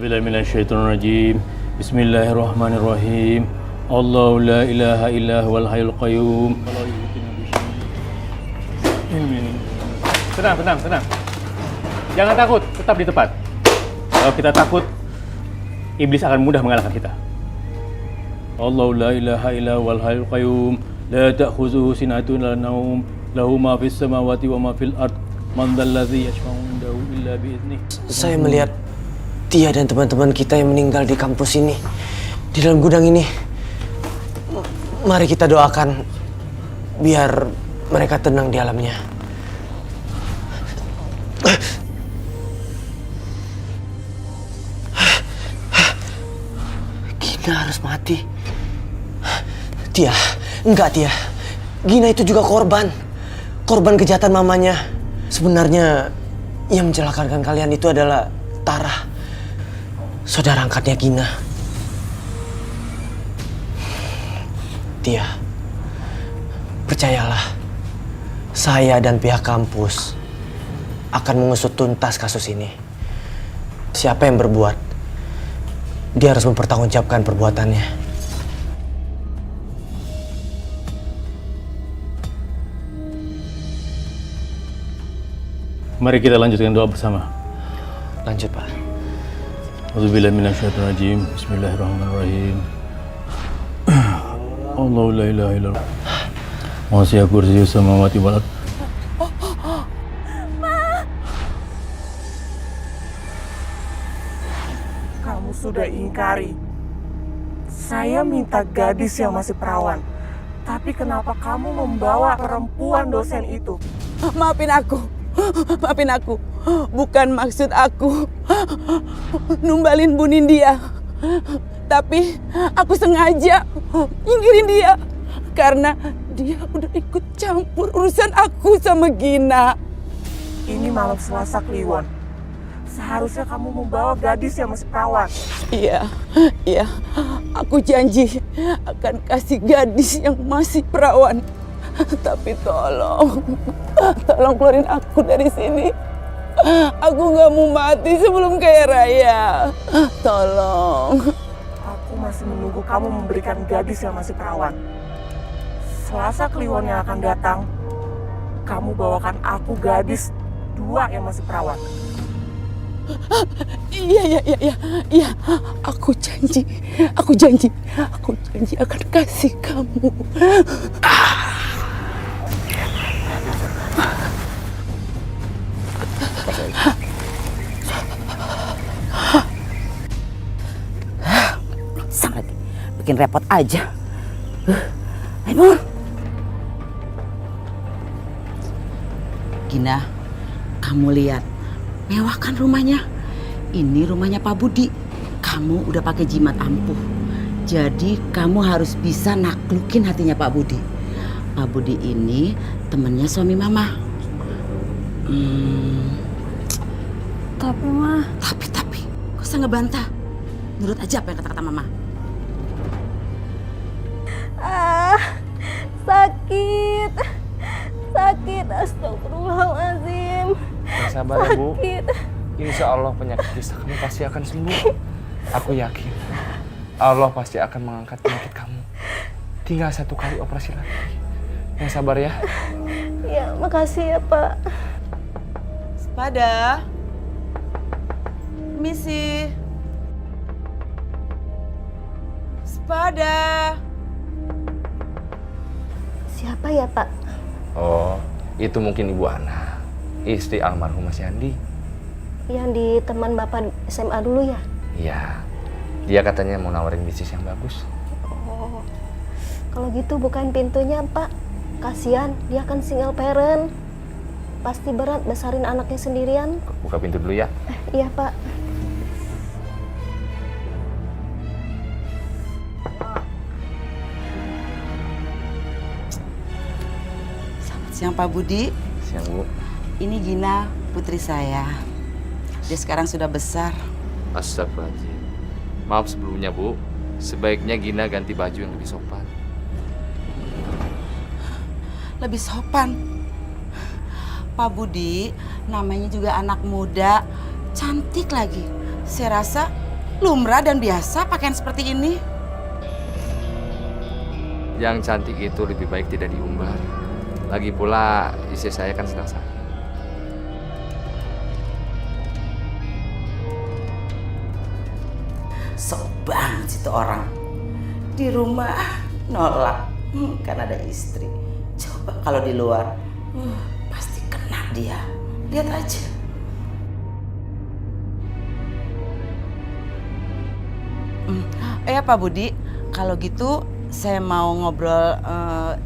A'udzubillahi minasyaitonirrajim. Bismillahirrahmanirrahim. Allahu la ilaha illa huwal hayyul qayyum. Tenang. Jangan takut, tetap di tempat. Kalau kita takut, iblis akan mudah mengalahkan kita. Allahu la ilaha illa huwal hayyul qayyum. La ta'khuzuhu sinatun wa la nawm. Lahu ma fis samawati wa ma fil ard. Man dzalladzi yashfa'u 'indahu illa bi'idznih. Saya melihat Tia dan teman-teman kita yang meninggal di kampus ini, di dalam gudang ini. Mari kita doakan biar mereka tenang di alamnya. Gina harus mati. Tia, enggak Tia. Gina itu juga korban. Korban kejahatan mamanya. Sebenarnya yang mencelakakan kalian itu adalah Tara, saudara angkatnya Gina. Tia, percayalah, saya dan pihak kampus akan mengusut tuntas kasus ini. Siapa yang berbuat, dia harus mempertanggungjawabkan perbuatannya. Mari kita lanjutkan doa bersama. Lanjut, Pak. A'udzubillahi minasyaitonirrajim. Bismillahirrahmanirrahim. Allahu la ilaha illallah. Wasi'a kursiyyus samawati wal ardh. Kamu sudah ingkari. Saya minta gadis yang masih perawan. Tapi kenapa kamu membawa perempuan dosen itu? Maafin aku. Bukan maksud aku numbalin Bu Nindya. Tapi aku sengaja nyingkirin dia karena dia udah ikut campur urusan aku sama Gina. Ini malam Selasa Kliwon. Seharusnya kamu membawa gadis yang masih perawan. Iya. Aku janji akan kasih gadis yang masih perawan. Tapi tolong keluarin aku dari sini. Aku gak mau mati sebelum kaya raya. Tolong. Aku masih menunggu kamu memberikan gadis yang masih perawan. Selasa Kliwon yang akan datang, kamu bawakan aku gadis 2 yang masih perawan. Iya. Aku janji akan kasih kamu. Sangat bikin repot aja. Ayo. Gina, kamu lihat, mewah kan rumahnya? Ini rumahnya Pak Budi. Kamu udah pakai jimat ampuh. Jadi kamu harus bisa naklukin hatinya Pak Budi. Pak Budi ini temennya suami Mama. Tapi Mah, Tapi, gak usah ngebantah. Nurut aja apa yang kata-kata Mama. Sakit, astagfirullahaladzim. Yang sabar ya Bu. Sakit. Insya Allah penyakit kisah kamu pasti akan sembuh. Aku yakin Allah pasti akan mengangkat penyakit kamu. Tinggal 1 kali operasi lagi. Yang sabar ya. Ya, makasih ya Pak. Sepada. Misi. Sepada. Siapa ya Pak? Oh, itu mungkin Ibu Ana, istri almarhum Mas Yandi. Yang di teman Bapak SMA dulu ya? Iya, dia katanya mau nawarin bisnis yang bagus. Oh, kalau gitu bukain pintunya Pak. Kasihan, dia kan single parent. Pasti berat besarin anaknya sendirian. Buka pintu dulu ya. Iya Pak. Siang Pak Budi. Siang Bu. Ini Gina, putri saya. Dia sekarang sudah besar. Astagfirullahaladzim. Maaf sebelumnya Bu. Sebaiknya Gina ganti baju yang lebih sopan. Lebih sopan. Pak Budi, namanya juga anak muda, cantik lagi. Saya rasa lumrah dan biasa pakaian seperti ini. Yang cantik itu lebih baik tidak diumbar. Lagi pula istri saya kan sedang sakit. Sok banget sih tuh orang. Di rumah nolak kan ada istri. Coba kalau di luar, pasti kena dia. Lihat aja. Pak Budi, kalau gitu saya mau ngobrol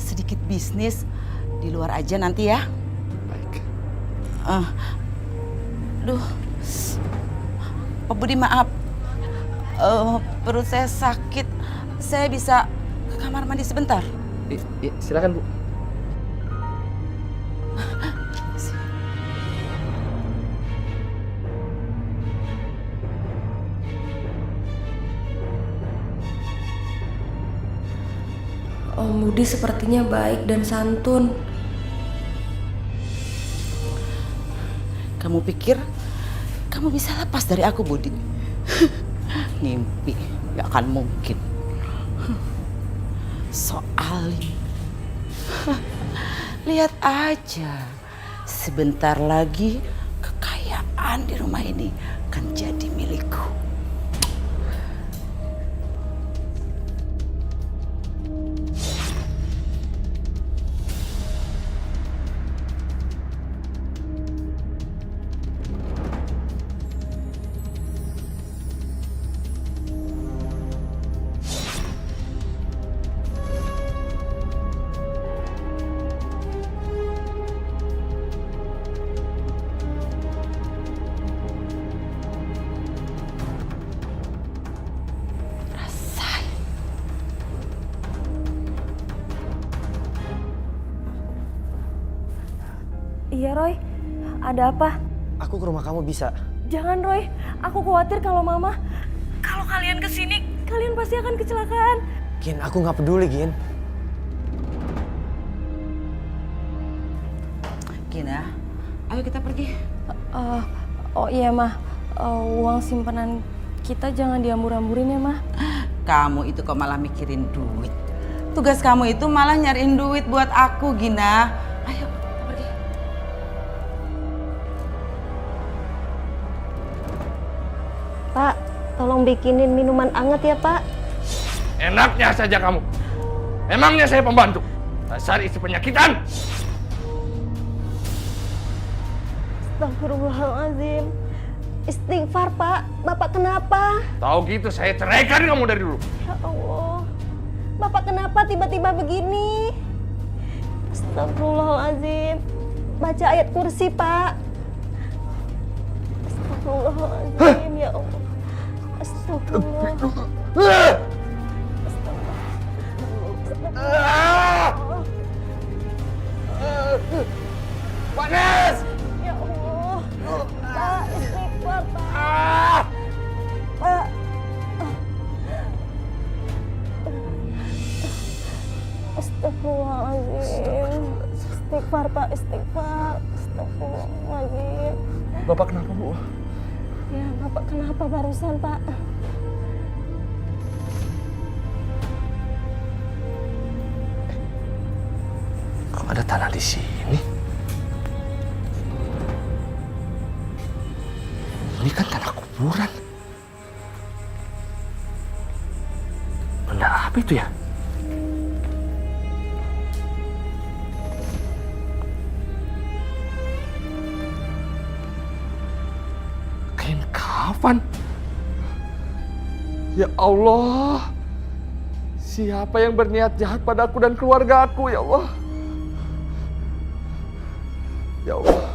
sedikit bisnis di luar aja nanti ya. Baik. Duh, Pak Budi maaf, perut saya sakit. Saya bisa ke kamar mandi sebentar? Silakan Bu. Om Budi sepertinya baik dan santun. Kamu pikir kamu bisa lepas dari aku, Budi? Ngimpi, gak akan mungkin. Soalnya, lihat aja, sebentar lagi kekayaan di rumah ini akan jadi milikku. Iya Roy, ada apa? Aku ke rumah kamu bisa. Jangan Roy, aku khawatir kalau kalian kesini, kalian pasti akan kecelakaan. Gin, aku nggak peduli, Gin. Gina, ayo kita pergi. Oh iya Mah, uang simpanan kita jangan diambur-amburin ya Mah. Kamu itu kok malah mikirin duit. Tugas kamu itu malah nyariin duit buat aku, Gina. Ayo, kita pergi. Pak, tolong bikinin minuman anget ya Pak. Enaknya saja kamu. Emangnya saya pembantu? Dasar istri penyakitan. Astagfirullahaladzim. Istighfar Pak, Bapak kenapa? Tahu gitu saya ceraikan kamu dari dulu. Ya Allah, Bapak kenapa tiba-tiba begini? Astagfirullahaladzim. Baca ayat kursi Pak. Astagfirullahaladzim, ya Allah. Astagfirullah. Panas! Ya Allah. Pak, istighfar Pak. Pak. Astagfirullahaladzim. Istighfar Pak, istighfar. Astagfirullahaladzim. Bapak kenapa, Bu? Ya, Bapak kenapa barusan Pak? Kok ada tanah di sini? Ini kan tanah kuburan. Benda apa itu ya? Kain kafan. Ya Allah. Siapa yang berniat jahat padaku dan keluarga aku, ya Allah? Ya Allah,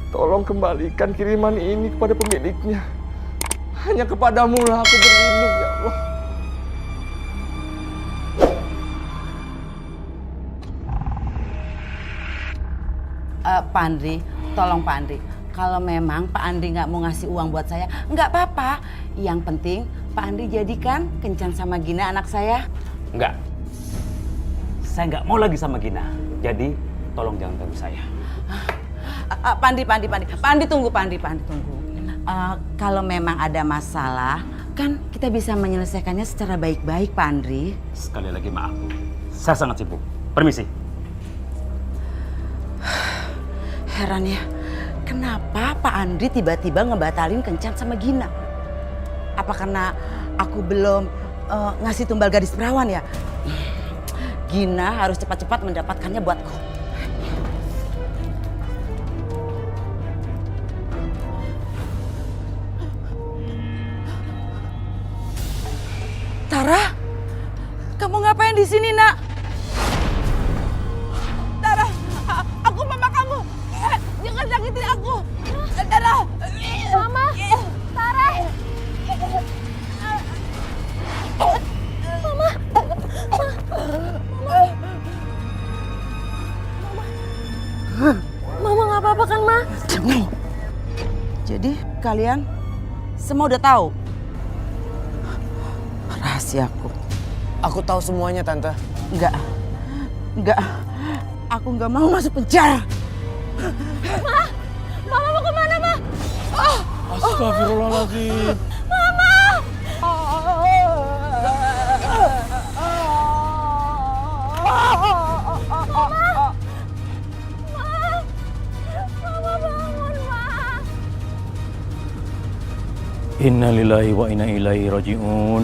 tolong kembalikan kiriman ini kepada pemiliknya. Hanya kepadamu lah aku berlindung, ya Allah. Pak Andri, tolong Pak Andri. Kalau memang Pak Andri nggak mau ngasih uang buat saya, nggak apa-apa. Yang penting Pak Andri jadikan kencan sama Gina anak saya. Enggak. Saya nggak mau lagi sama Gina. Jadi tolong jangan ganggu saya. Pandi tunggu. Kalau memang ada masalah, kan kita bisa menyelesaikannya secara baik-baik, Pak Andri. Sekali lagi maaf, Bu. Saya sangat sibuk. Permisi. Heran ya, kenapa Pak Andri tiba-tiba ngebatalin kencan sama Gina? Apa karena aku belum ngasih tumbal gadis perawan ya? Gina harus cepat-cepat mendapatkannya buatku. Tara, kamu ngapain di sini, Nak? Tara, aku mama kamu. Jangan sakitin aku. Tara. Mama, Tara. Mama nggak apa-apa kan, Ma? Jadi kalian semua udah tahu rahasiaku? Aku tahu semuanya, Tante. Enggak. Aku nggak mau masuk penjara. Mama mau kemana, Ma? Astagfirullahaladzim. Inna lillahi wa inna ilaihi raji'un.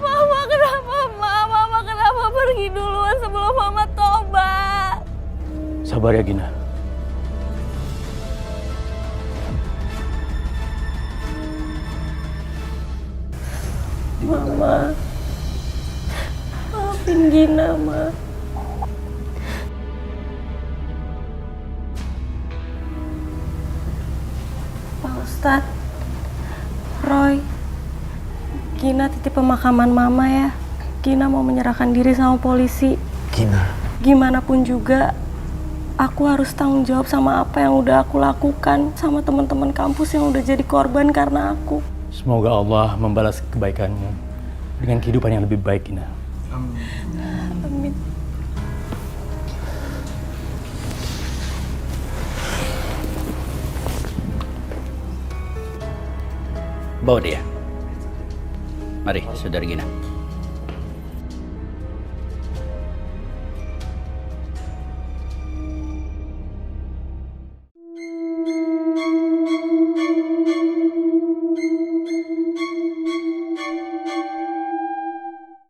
Mama kenapa, Ma? Mama kenapa pergi duluan sebelum Mama tobat? Sabar ya, Gina. Mama, maafin Gina, Ma. Pak Ustadz, Roy, Gina titip pemakaman Mama ya. Gina mau menyerahkan diri sama polisi. Gina. Gimana pun juga, aku harus tanggung jawab sama apa yang udah aku lakukan sama teman-teman kampus yang udah jadi korban karena aku. Semoga Allah membalas kebaikanmu dengan kehidupan yang lebih baik, Gina. Amin. Bawa dia. Mari, Saudari Gina.